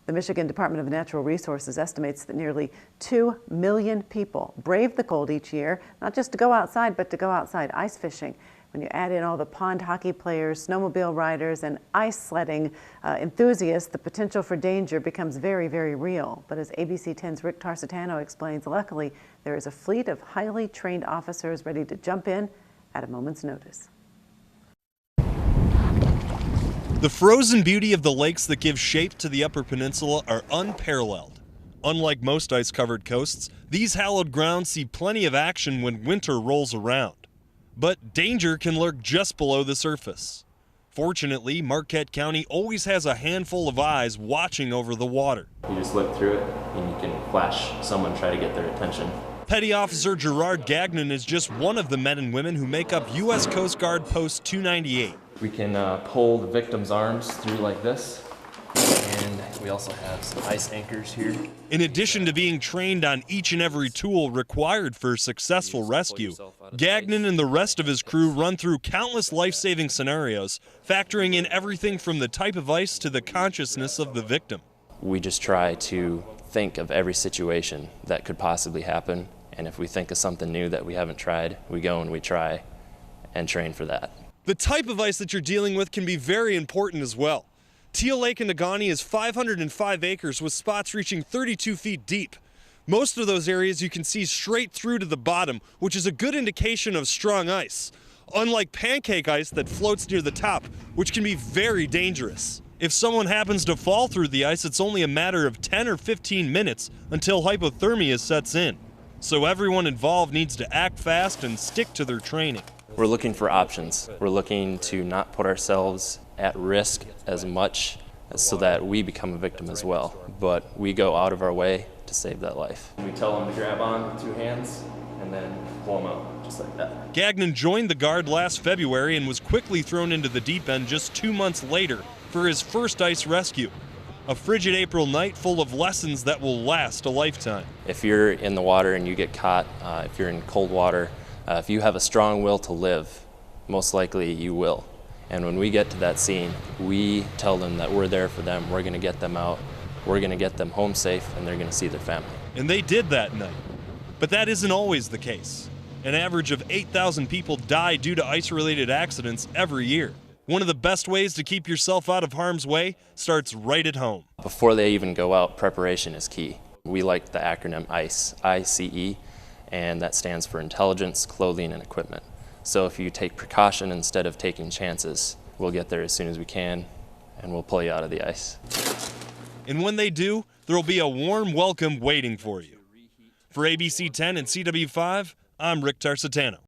The Michigan Department of Natural Resources estimates that nearly 2 million people brave the cold each year, not just to go outside, but to go outside ice fishing. When you add in all the pond hockey players, snowmobile riders, and ice sledding enthusiasts, the potential for danger becomes very, very real. But as ABC 10's Rick Tarsitano explains, luckily there is a fleet of highly trained officers ready to jump in at a moment's notice. The frozen beauty of the lakes that give shape to the Upper Peninsula are unparalleled. Unlike most ice-covered coasts, these hallowed grounds see plenty of action when winter rolls around. But danger can lurk just below the surface. Fortunately, Marquette County always has a handful of eyes watching over the water. You just look through it and you can flash someone, try to get their attention. Petty Officer Gerard Gagnon is just one of the men and women who make up U.S. Coast Guard Post 298. We can pull the victim's arms through like this, and we also have some ice anchors here. In addition to being trained on each and every tool required for successful rescue, Gagnon and the rest of his crew run through countless life-saving scenarios, factoring in everything from the type of ice to the consciousness of the victim. We just try to think of every situation that could possibly happen, and if we think of something new that we haven't tried, we go and we try and train for that. The type of ice that you're dealing with can be very important as well. Teal Lake in Negaunee is 505 acres with spots reaching 32 feet deep. Most of those areas you can see straight through to the bottom, which is a good indication of strong ice. Unlike pancake ice that floats near the top, which can be very dangerous. If someone happens to fall through the ice, it's only a matter of 10 or 15 minutes until hypothermia sets in. So everyone involved needs to act fast and stick to their training. We're looking for options. We're looking to not put ourselves at risk as much so that we become a victim as well. But we go out of our way to save that life. We tell them to grab on with 2 hands and then pull them out, just like that. Gagnon joined the Guard last February and was quickly thrown into the deep end just 2 months later for his first ice rescue. A frigid April night full of lessons that will last a lifetime. If you're in the water and you get caught, if you're in cold water, if you have a strong will to live, most likely you will. And when we get to that scene, we tell them that we're there for them, we're going to get them out, we're going to get them home safe, and they're going to see their family. And they did that night. But that isn't always the case. An average of 8,000 people die due to ice-related accidents every year. One of the best ways to keep yourself out of harm's way starts right at home. Before they even go out, preparation is key. We like the acronym ICE, I-C-E, and that stands for intelligence, clothing, and equipment. So if you take precaution instead of taking chances, we'll get there as soon as we can, and we'll pull you out of the ice. And when they do, there will be a warm welcome waiting for you. For ABC 10 and CW5, I'm Rick Tarsitano.